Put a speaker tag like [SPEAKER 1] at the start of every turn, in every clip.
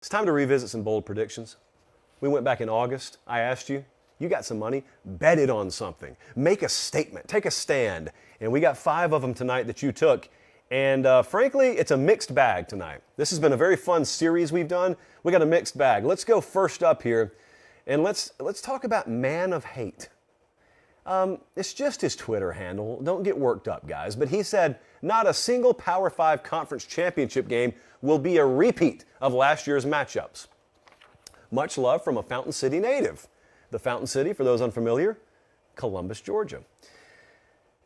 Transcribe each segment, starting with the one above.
[SPEAKER 1] It's time to revisit some bold predictions. We went back in August. I asked you, you got some money, bet it on something. Make a statement, take a stand. And we got 5 of them tonight that you took. And frankly, it's a mixed bag tonight. This has been a very fun series we've done. We got a mixed bag. Let's go first up here, and let's talk about Man of Hate. It's just his Twitter handle. Don't get worked up, guys. But he said not a single Power 5 conference championship game will be a repeat of last year's matchups. Much love from a Fountain City native. The Fountain City, for those unfamiliar, Columbus, Georgia.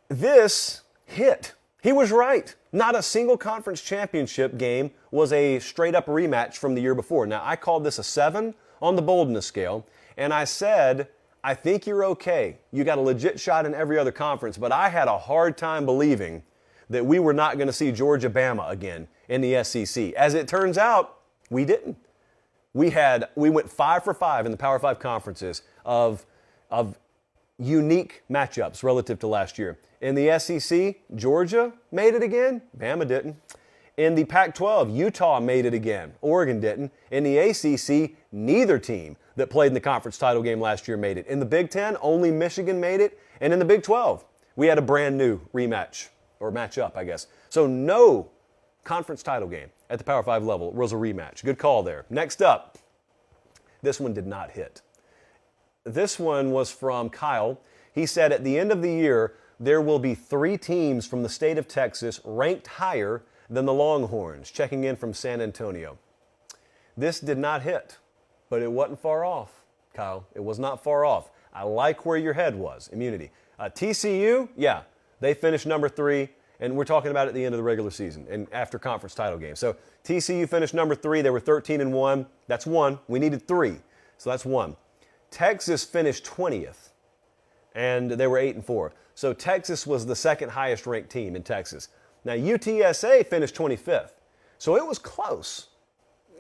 [SPEAKER 1] This hit. He was right. Not a single conference championship game was a straight-up rematch from the year before. Now, I called this a 7 on the boldness scale, and I said, I think you're okay. You got a legit shot in every other conference, but I had a hard time believing that we were not going to see Georgia-Bama again in the SEC. As it turns out, we didn't. We went 5 for 5 in the Power 5 conferences of unique matchups relative to last year. In the SEC, Georgia made it again. Bama didn't. In the Pac-12, Utah made it again. Oregon didn't. In the ACC, neither team that played in the conference title game last year made it. In the Big Ten, only Michigan made it. And in the Big 12, we had a brand new rematch, or matchup, I guess. So no conference title game at the Power 5 level was a rematch. Good call there. Next up, this one did not hit. This one was from Kyle. He said at the end of the year, there will be 3 teams from the state of Texas ranked higher than the Longhorns, checking in from San Antonio. This did not hit, but it wasn't far off, Kyle. It was not far off. I like where your head was, immunity. TCU, yeah, they finished number 3, and we're talking about at the end of the regular season and after conference title game. So TCU finished number 3. They were 13-1. That's 1. We needed 3, so that's 1. Texas finished 20th, and they were 8-4. So Texas was the second highest ranked team in Texas. Now UTSA finished 25th, so it was close.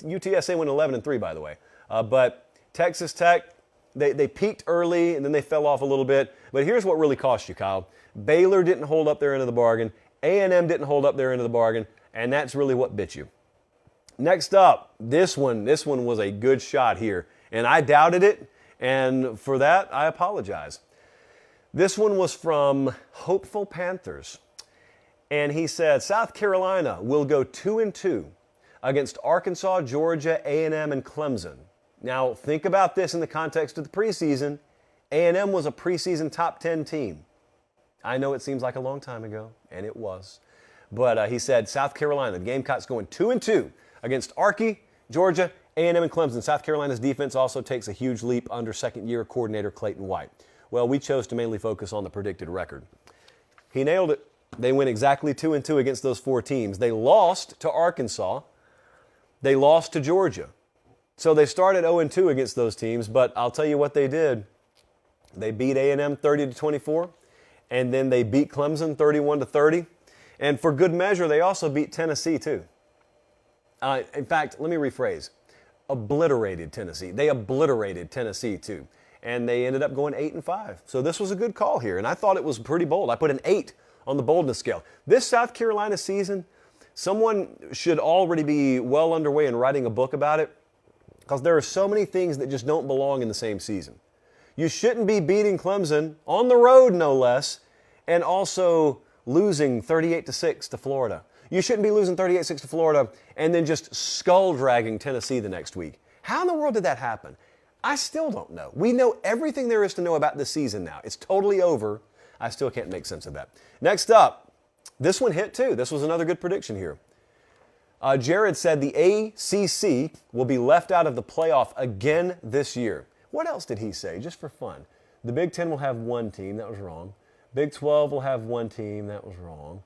[SPEAKER 1] UTSA went 11-3, by the way. But Texas Tech, they peaked early and then they fell off a little bit. But here's what really cost you, Kyle. Baylor didn't hold up their end of the bargain. A&M didn't hold up their end of the bargain, and that's really what bit you. Next up, this one was a good shot here, and I doubted it, and for that, I apologize. This one was from Hopeful Panthers, and he said South Carolina will go 2-2 against Arkansas, Georgia, A&M, and Clemson. Now, think about this in the context of the preseason. A&M was a preseason top 10 team. I know it seems like a long time ago, and it was. But he said South Carolina, the Gamecocks going 2-2 against Arky, Georgia, A&M, and Clemson. South Carolina's defense also takes a huge leap under second-year coordinator Clayton White. Well, we chose to mainly focus on the predicted record. He nailed it. They went exactly 2-2 against those 4 teams. They lost to Arkansas. They lost to Georgia. So they started 0-2 against those teams, but I'll tell you what they did. They beat A&M 30-24, and then they beat Clemson 31-30. And for good measure, they also beat Tennessee too. In fact, let me rephrase. Obliterated Tennessee. They obliterated Tennessee too. And they ended up going 8-5. So this was a good call here, and I thought it was pretty bold. I put an 8 on the boldness scale. This South Carolina season, someone should already be well underway in writing a book about it, because there are so many things that just don't belong in the same season. You shouldn't be beating Clemson on the road, no less, and also losing 38-6 to Florida. You shouldn't be losing 38-6 to Florida and then just skull-dragging Tennessee the next week. How in the world did that happen? I still don't know. We know everything there is to know about this season now. It's totally over. I still can't make sense of that. Next up, this one hit too. This was another good prediction here. Jared said the ACC will be left out of the playoff again this year. What else did he say, just for fun? The Big Ten will have 1 team. That was wrong. Big 12 will have 1 team. That was wrong.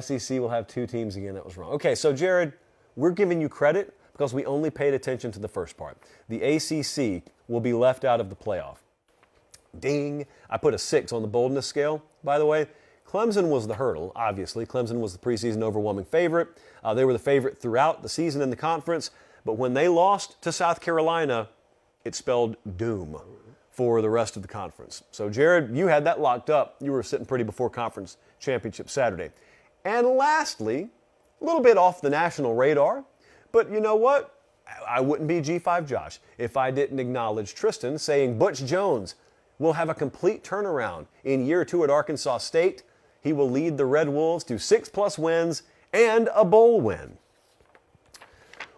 [SPEAKER 1] SEC will have 2 teams again. That was wrong. Okay, so Jared, we're giving you credit because we only paid attention to the first part. The ACC will be left out of the playoff. Ding. I put a 6 on the boldness scale, by the way. Clemson was the hurdle, obviously. Clemson was the preseason overwhelming favorite. They were the favorite throughout the season in the conference. But when they lost to South Carolina, it spelled doom for the rest of the conference. So, Jared, you had that locked up. You were sitting pretty before conference championship Saturday. And lastly, a little bit off the national radar, but you know what? I wouldn't be G5 Josh if I didn't acknowledge Tristan saying Butch Jones will have a complete turnaround in year 2 at Arkansas State. He will lead the Red Wolves to 6+ wins and a bowl win.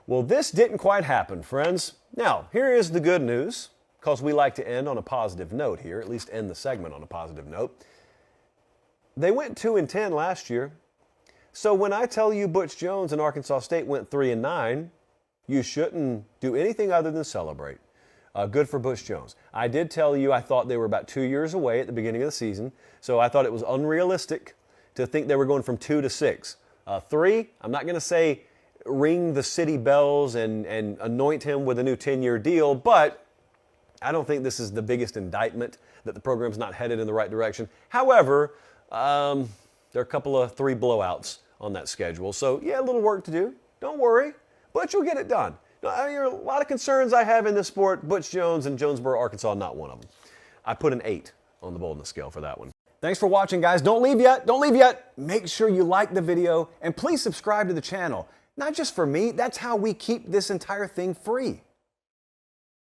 [SPEAKER 1] Well, this didn't quite happen, friends. Now, here is the good news, because we like to end on a positive note here, at least end the segment on a positive note. They went 2-10 last year. So when I tell you Butch Jones and Arkansas State went 3-9, you shouldn't do anything other than celebrate. Good for Butch Jones. I did tell you I thought they were about 2 years away at the beginning of the season, so I thought it was unrealistic to think they were going from 2 to 6. 3, I'm not going to say ring the city bells and anoint him with a new 10-year deal, but I don't think this is the biggest indictment that the program's not headed in the right direction. However, there are a couple of 3 blowouts on that schedule, so yeah, a little work to do. Don't worry, but you'll get it done. There are a lot of concerns I have in this sport. Butch Jones and Jonesboro, Arkansas, not one of them. I put an 8 on the boldness scale for that one. Thanks for watching, guys. Don't leave yet. Don't leave yet. Make sure you like the video and please subscribe to the channel. Not just for me, that's how we keep this entire thing free.